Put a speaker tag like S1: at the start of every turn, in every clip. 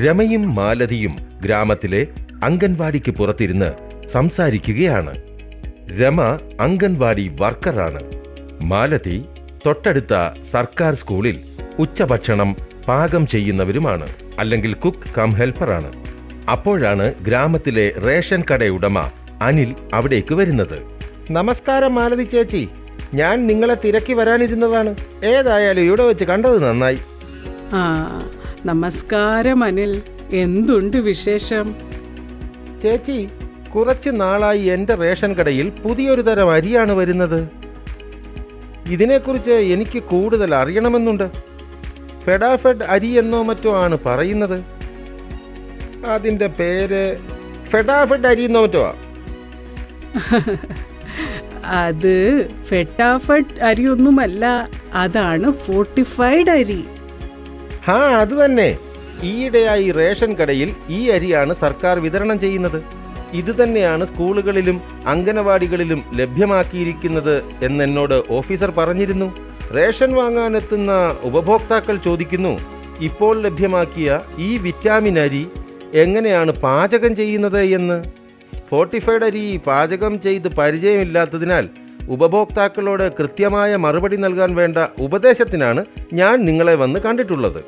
S1: രമയും മാലതിയും ഗ്രാമത്തിലെ അംഗൻവാടിക്ക് പുറത്തിരുന്ന് സംസാരിക്കുകയാണ്. രമ അംഗൻവാടി വർക്കറാണ്. മാലതി തൊട്ടടുത്ത സർക്കാർ സ്കൂളിൽ ഉച്ചഭക്ഷണം പാകം ചെയ്യുന്നവരുമാണ്, അല്ലെങ്കിൽ കുക്ക് കം ഹെൽപ്പറാണ്. അപ്പോഴാണ് ഗ്രാമത്തിലെ റേഷൻ കടയുടമ അനിൽ അവിടേക്ക് വരുന്നത്. നമസ്കാരം മാലതി ചേച്ചി, ഞാൻ നിങ്ങളെ തിരക്കി വരാനിരുന്നതാണ്. ഏതായാലും ഇവിടെ വെച്ച് കണ്ടത് നന്നായി.
S2: നമസ്കാരം അനിൽ, എന്തുണ്ട് വിശേഷം?
S1: ചേച്ചി, കുറച്ച് നാളായി എൻ്റെ റേഷൻ കടയിൽ പുതിയൊരു തരം അരിയാണ് വരുന്നത്. ഇതിനെക്കുറിച്ച് എനിക്ക് കൂടുതൽ അറിയണമെന്നുണ്ട്. ഫെഡാഫെഡ് അരി എന്നോ മറ്റോ ആണ് പറയുന്നത്. അതിൻ്റെ പേര് ഫെഡാഫെഡ് അരി എന്നോ മറ്റോ.
S2: അത് ഫെഡാഫെഡ് അരിയൊന്നുമല്ല, അതാണ് ഫോർട്ടിഫൈഡ് അരി.
S1: അത് തന്നെ. ഈയിടെയായി റേഷൻ കടയിൽ ഈ അരിയാണ് സർക്കാർ വിതരണം ചെയ്യുന്നത്. ഇത് തന്നെയാണ് സ്കൂളുകളിലും അംഗനവാടികളിലും ലഭ്യമാക്കിയിരിക്കുന്നത് എന്നെന്നോട് ഓഫീസർ പറഞ്ഞിരുന്നു. റേഷൻ വാങ്ങാനെത്തുന്ന ഉപഭോക്താക്കൾ ചോദിക്കുന്നു, ഇപ്പോൾ ലഭ്യമാക്കിയ ഈ വിറ്റാമിൻ അരി എങ്ങനെയാണ് പാചകം ചെയ്യുന്നത് എന്ന്. ഫോർട്ടിഫൈഡ് അരി പാചകം ചെയ്ത് പരിചയമില്ലാത്തതിനാൽ ഉപഭോക്താക്കളോട് കൃത്യമായ മറുപടി നൽകാൻ വേണ്ട ഉപദേശത്തിനാണ് ഞാൻ നിങ്ങളെ വന്ന് കണ്ടിട്ടുള്ളത്.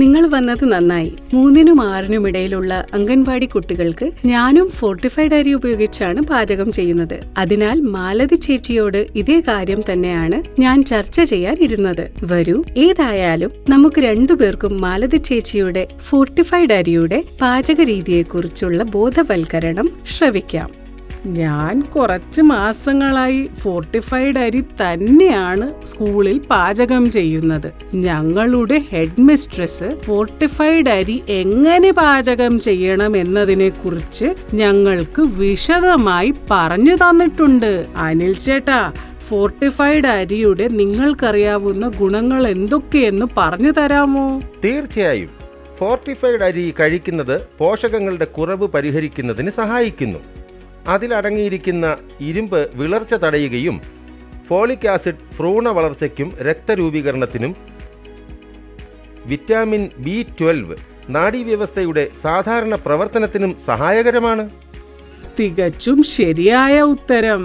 S2: നിങ്ങൾ വന്നത് നന്നായി. 3-നും 6-നും ഇടയിലുള്ള അംഗൻവാടി കുട്ടികൾക്ക് ഞാനും ഫോർട്ടിഫൈഡ് അരി ഉപയോഗിച്ചാണ് പാചകം ചെയ്യുന്നത്. അതിനാൽ മാലതി ചേച്ചിയോട് ഇതേ കാര്യം തന്നെയാണ് ഞാൻ ചർച്ച ചെയ്യാൻ ഇരുന്നത്. വരൂ, ഏതായാലും നമുക്ക് രണ്ടുപേർക്കും മാലതി ചേച്ചിയുടെ ഫോർട്ടിഫൈഡ് അരിയുടെ പാചക രീതിയെക്കുറിച്ചുള്ള ബോധവൽക്കരണം ശ്രവിക്കാം. ഞാൻ കുറച്ച് മാസങ്ങളായി ഫോർട്ടിഫൈഡ് അരി തന്നെയാണ് സ്കൂളിൽ പാചകം ചെയ്യുന്നത്. ഞങ്ങളുടെ ഹെഡ് മിസ്ട്രസ് ഫോർട്ടിഫൈഡ് അരി എങ്ങനെ പാചകം ചെയ്യണം എന്നതിനെ കുറിച്ച് ഞങ്ങൾക്ക് വിശദമായി പറഞ്ഞു തന്നിട്ടുണ്ട്. അനിൽ ചേട്ടാ, ഫോർട്ടിഫൈഡ് അരിയുടെ നിങ്ങൾക്കറിയാവുന്ന ഗുണങ്ങൾ എന്തൊക്കെയെന്ന് പറഞ്ഞു തരാമോ?
S1: തീർച്ചയായും. ഫോർട്ടിഫൈഡ് അരി കഴിക്കുന്നത് പോഷകങ്ങളുടെ കുറവ് പരിഹരിക്കുന്നതിന് സഹായിക്കുന്നു. അതിലടങ്ങിയിരിക്കുന്ന ഇരുമ്പ് വിളർച്ച തടയുകയും ഫോളിക് ആസിഡ് ഭ്രൂണ വളർച്ചയ്ക്കും രക്തരൂപീകരണത്തിനും വിറ്റാമിൻ B12 നാഡീവ്യവസ്ഥയുടെ സാധാരണ പ്രവർത്തനത്തിനും സഹായകരമാണ്.
S2: തികച്ചും ശരിയായ ഉത്തരം.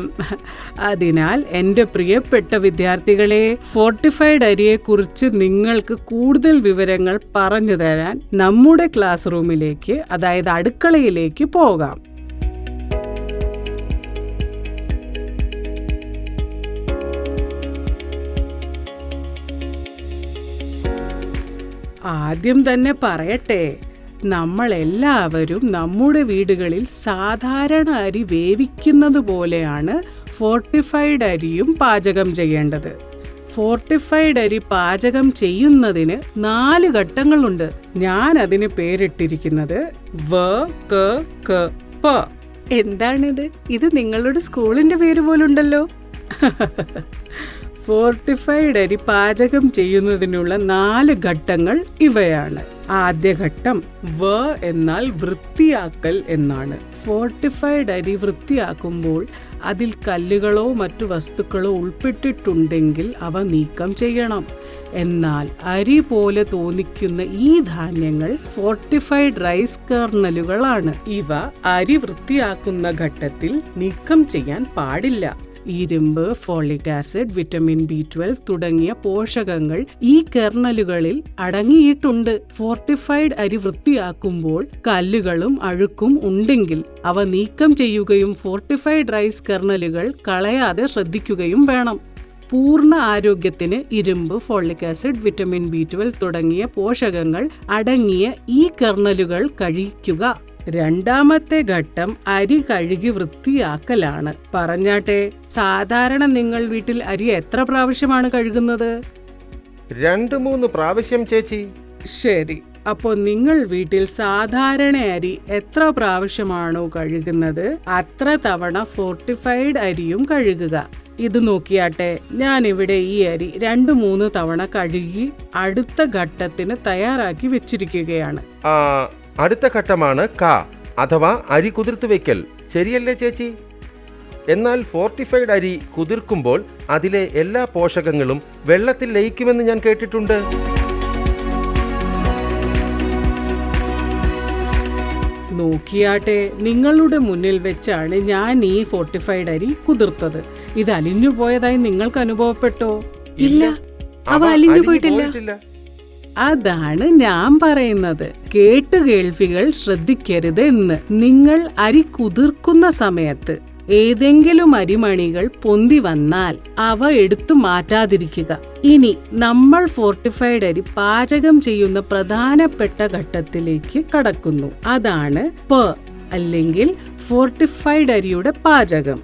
S2: അതിനാൽ എൻ്റെ പ്രിയപ്പെട്ട വിദ്യാർത്ഥികളെ, ഫോർട്ടിഫൈഡ് അരിയെക്കുറിച്ച് നിങ്ങൾക്ക് കൂടുതൽ വിവരങ്ങൾ പറഞ്ഞു തരാൻ നമ്മുടെ ക്ലാസ് റൂമിലേക്ക്, അതായത് അടുക്കളയിലേക്ക് പോകാം. ആദ്യം തന്നെ പറയട്ടെ, നമ്മളെല്ലാവരും നമ്മുടെ വീടുകളിൽ സാധാരണ അരി വേവിക്കുന്നത് പോലെയാണ് ഫോർട്ടിഫൈഡ് അരിയും പാചകം ചെയ്യേണ്ടത്. ഫോർട്ടിഫൈഡ് അരി പാചകം ചെയ്യുന്നതിന് 4 ഘട്ടങ്ങളുണ്ട്. ഞാൻ അതിന് പേരിട്ടിരിക്കുന്നത് WKKP. എന്താണിത്? ഇത് നിങ്ങളുടെ സ്കൂളിന്റെ പേര് പോലുണ്ടല്ലോ. ഫോർട്ടിഫൈഡ് അരി പാചകം ചെയ്യുന്നതിനുള്ള 4 ഘട്ടങ്ങൾ ഇവയാണ്. ആദ്യ ഘട്ടം എന്നാൽ വൃത്തിയാക്കൽ എന്നാണ്. ഫോർട്ടിഫൈഡ് അരി വൃത്തിയാക്കുമ്പോൾ അതിൽ കല്ലുകളോ മറ്റു വസ്തുക്കളോ ഉൾപ്പെട്ടിട്ടുണ്ടെങ്കിൽ അവ നീക്കം ചെയ്യണം. എന്നാൽ അരി പോലെ തോന്നിക്കുന്ന ഈ ധാന്യങ്ങൾ ഫോർട്ടിഫൈഡ് റൈസ് കെർണലുകളാണ്. ഇവ അരി വൃത്തിയാക്കുന്ന ഘട്ടത്തിൽ നീക്കം ചെയ്യാൻ പാടില്ല. ഇരുമ്പ്, ഫോളിക് ആസിഡ്, വിറ്റമിൻ B12 തുടങ്ങിയ പോഷകങ്ങൾ ഈ കെർണലുകളിൽ അടങ്ങിയിട്ടുണ്ട്. ഫോർട്ടിഫൈഡ് അരി വൃത്തിയാക്കുമ്പോൾ കല്ലുകളും അഴുക്കും ഉണ്ടെങ്കിൽ അവ നീക്കം ചെയ്യുകയും ഫോർട്ടിഫൈഡ് റൈസ് കെർണലുകൾ കളയാതെ ശ്രദ്ധിക്കുകയും വേണം. പൂർണ്ണ ആരോഗ്യത്തിന് ഇരുമ്പ്, ഫോളിക് ആസിഡ്, വിറ്റമിൻ B12 തുടങ്ങിയ പോഷകങ്ങൾ അടങ്ങിയ ഈ കെർണലുകൾ കഴിക്കുക. രണ്ടാമത്തെ ഘട്ടം അരി കഴുകി വൃത്തിയാക്കലാണ്. പറഞ്ഞാട്ടെ, സാധാരണ നിങ്ങൾ വീട്ടിൽ അരി എത്ര പ്രാവശ്യമാണ് കഴുകുന്നത്?
S1: 2-3 പ്രാവശ്യം ചേച്ചി.
S2: ശരി, അപ്പോൾ നിങ്ങൾ വീട്ടിൽ സാധാരണ അരി എത്ര പ്രാവശ്യമാണോ കഴുകുന്നത് അത്ര തവണ ഫോർട്ടിഫൈഡ് അരിയും കഴുകുക. ഇത് നോക്കിയാട്ടെ, ഞാനിവിടെ ഈ അരി 2-3 തവണ കഴുകി അടുത്ത ഘട്ടത്തിന് തയ്യാറാക്കി വെച്ചിരിക്കുകയാണ്.
S1: അടുത്ത ഘട്ടമാണ് അഥവാ അരി കുതിർത്ത് വെക്കൽ. ശരിയല്ലേ ചേച്ചി? എന്നാൽ ഫോർട്ടിഫൈഡ് അരി കുതിർക്കുമ്പോൾ അതിലെ എല്ലാ പോഷകങ്ങളും വെള്ളത്തിൽ ലയിക്കുമെന്ന് ഞാൻ കേട്ടിട്ടുണ്ട്.
S2: നോക്കിയാട്ടെ, നിങ്ങളുടെ മുന്നിൽ വെച്ചാണ് ഞാൻ ഈ ഫോർട്ടിഫൈഡ് അരി കുതിർത്തത്. ഇത് അലിഞ്ഞു പോയതായി നിങ്ങൾക്ക് അനുഭവപ്പെട്ടോ? ഇല്ല, അവ അലിഞ്ഞു പോയിട്ടില്ല. അതാണ് ഞാൻ പറയുന്നത്, കേട്ടുകേൾവികൾ ശ്രദ്ധിക്കരുത് എന്ന്. നിങ്ങൾ അരി കുതിർക്കുന്ന സമയത്ത് ഏതെങ്കിലും അരിമണികൾ പൊന്തി വന്നാൽ അവ എടുത്തു മാറ്റാതിരിക്കുക. ഇനി നമ്മൾ ഫോർട്ടിഫൈഡ് അരി പാചകം ചെയ്യുന്ന പ്രധാനപ്പെട്ട ഘട്ടത്തിലേക്ക് കടക്കുന്നു. അതാണ് അല്ലെങ്കിൽ ഫോർട്ടിഫൈഡ് അരിയുടെ പാചകം.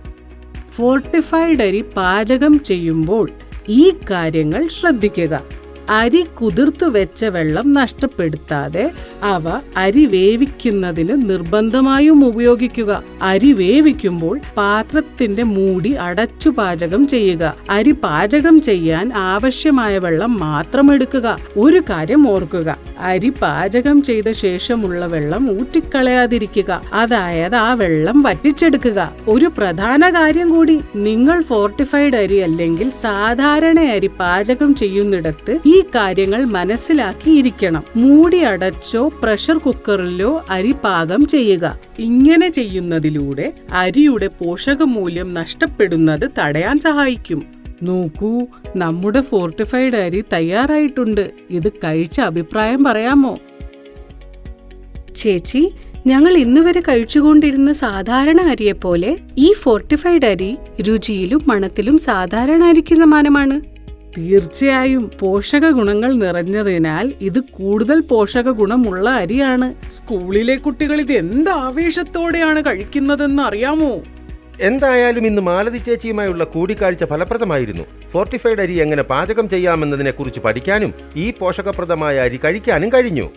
S2: ഫോർട്ടിഫൈഡ് അരി പാചകം ചെയ്യുമ്പോൾ ഈ കാര്യങ്ങൾ ശ്രദ്ധിക്കുക. അരി കുതിർത്തു വെച്ച വെള്ളം നഷ്ടപ്പെടുത്താതെ അവ അരി വേവിക്കുന്നതിന് നിർബന്ധമായും ഉപയോഗിക്കുക. അരി വേവിക്കുമ്പോൾ പാത്രത്തിന്റെ മൂടി അടച്ചു പാചകം ചെയ്യുക. അരി പാചകം ചെയ്യാൻ ആവശ്യമായ വെള്ളം മാത്രം എടുക്കുക. ഒരു കാര്യം ഓർക്കുക, അരി പാചകം ചെയ്ത ശേഷമുള്ള വെള്ളം ഊറ്റിക്കളയാതിരിക്കുക. അതായത് ആ വെള്ളം വറ്റിച്ചെടുക്കുക. ഒരു പ്രധാന കാര്യം കൂടി, നിങ്ങൾ ഫോർട്ടിഫൈഡ് അരി അല്ലെങ്കിൽ സാധാരണ അരി പാചകം ചെയ്യുന്നിടത്ത് ഈ കാര്യങ്ങൾ മനസ്സിലാക്കിയിരിക്കണം. മൂടി അടച്ചോ പ്രഷർ കുക്കറിലോ അരി പാകം ചെയ്യുക. ഇങ്ങനെ ചെയ്യുന്നതിലൂടെ അരിയുടെ പോഷകമൂല്യം നഷ്ടപ്പെടുന്നത് തടയാൻ സഹായിക്കും. നോക്കൂ, നമ്മുടെ ഫോർട്ടിഫൈഡ് അരി തയ്യാറായിട്ടുണ്ട്. ഇത് കഴിച്ച അഭിപ്രായം പറയാമോ? ചേച്ചി, ഞങ്ങൾ ഇന്നുവരെ കഴിച്ചുകൊണ്ടിരുന്ന സാധാരണ അരിയെപ്പോലെ ഈ ഫോർട്ടിഫൈഡ് അരി രുചിയിലും മണത്തിലും സാധാരണ അരിക്ക് സമാനമാണ്. തീർച്ചയായും പോഷക ഗുണങ്ങൾ നിറഞ്ഞതിനാൽ ഇത് കൂടുതൽ പോഷക ഗുണമുള്ള അരിയാണ്. സ്കൂളിലെ കുട്ടികൾ ഇത് എന്ത് ആവേശത്തോടെയാണ് കഴിക്കുന്നതെന്ന് അറിയാമോ?
S1: എന്തായാലും ഇന്ന് മാലതി ചേച്ചിയുമായുള്ള കൂടിക്കാഴ്ച ഫലപ്രദമായിരുന്നു. ഫോർട്ടിഫൈഡ് അരി എങ്ങനെ പാചകം ചെയ്യാമെന്നതിനെ കുറിച്ച് പഠിക്കാനും ഈ പോഷകപ്രദമായ അരി കഴിക്കാനും കഴിഞ്ഞു.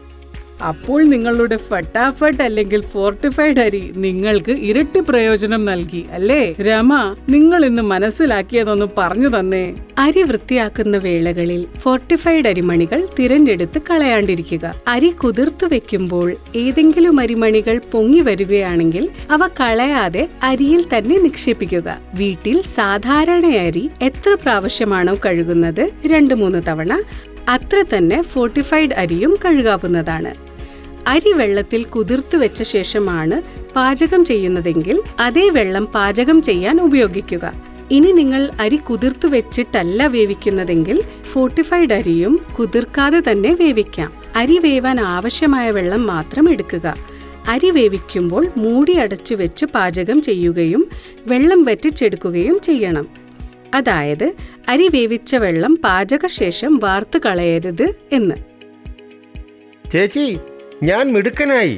S2: അപ്പോൾ നിങ്ങളുടെ ഫട്ടാഫട്ട് അല്ലെങ്കിൽ ഫോർട്ടിഫൈഡ് അരി നിങ്ങൾക്ക് ഇരട്ടി പ്രയോജനം നൽകി അല്ലേ? രമ, നിങ്ങൾ ഇന്ന് മനസ്സിലാക്കിയതൊന്ന് പറഞ്ഞു തന്നേ. അരി വൃത്തിയാക്കുന്ന വേളകളിൽ ഫോർട്ടിഫൈഡ് അരിമണികൾ തിരഞ്ഞെടുത്ത് കളയാണ്ടിരിക്കുക. അരി കുതിർത്തു വെക്കുമ്പോൾ ഏതെങ്കിലും അരിമണികൾ പൊങ്ങി വരികയാണെങ്കിൽ അവ കളയാതെ അരിയിൽ തന്നെ നിക്ഷേപിക്കുക. വീട്ടിൽ സാധാരണ അരി എത്ര പ്രാവശ്യമാണോ കഴുകുന്നത്, 2-3 തവണ, അത്ര തന്നെ ഫോർട്ടിഫൈഡ് അരിയും കഴുകാവുന്നതാണ്. അരി വെള്ളത്തിൽ കുതിർത്തു വെച്ച ശേഷമാണ് പാചകം ചെയ്യുന്നതെങ്കിൽ അതേ വെള്ളം പാചകം ചെയ്യാൻ ഉപയോഗിക്കുക. ഇനി നിങ്ങൾ അരി കുതിർത്തു വെച്ചിട്ടല്ല വേവിക്കുന്നതെങ്കിൽ ഫോർട്ടിഫൈഡ് അരിയും കുതിർക്കാതെ തന്നെ വേവിക്കാം. അരി വേവാൻ ആവശ്യമായ വെള്ളം മാത്രം എടുക്കുക. അരി വേവിക്കുമ്പോൾ മൂടി അടച്ചു വെച്ച് പാചകം ചെയ്യുകയും വെള്ളം വറ്റിച്ചെടുക്കുകയും ചെയ്യണം. അതായത് അരി വേവിച്ച വെള്ളം പാചകശേഷം വാർത്തു കളയരുത് എന്ന്.
S1: ചേച്ചി, ഞാൻ മിടുക്കനായി.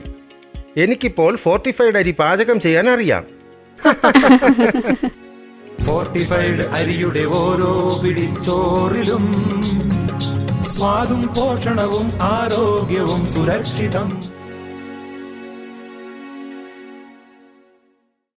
S1: എനിക്കിപ്പോൾ ഫോർട്ടിഫൈഡ് അരി പാചകം ചെയ്യാൻ അറിയാം.
S3: ഫോർട്ടിഫൈഡ് അരിയുടെ ഓരോ പിടിച്ചോറിലും സ്വാദും പോഷണവും ആരോഗ്യവും സുരക്ഷിതം.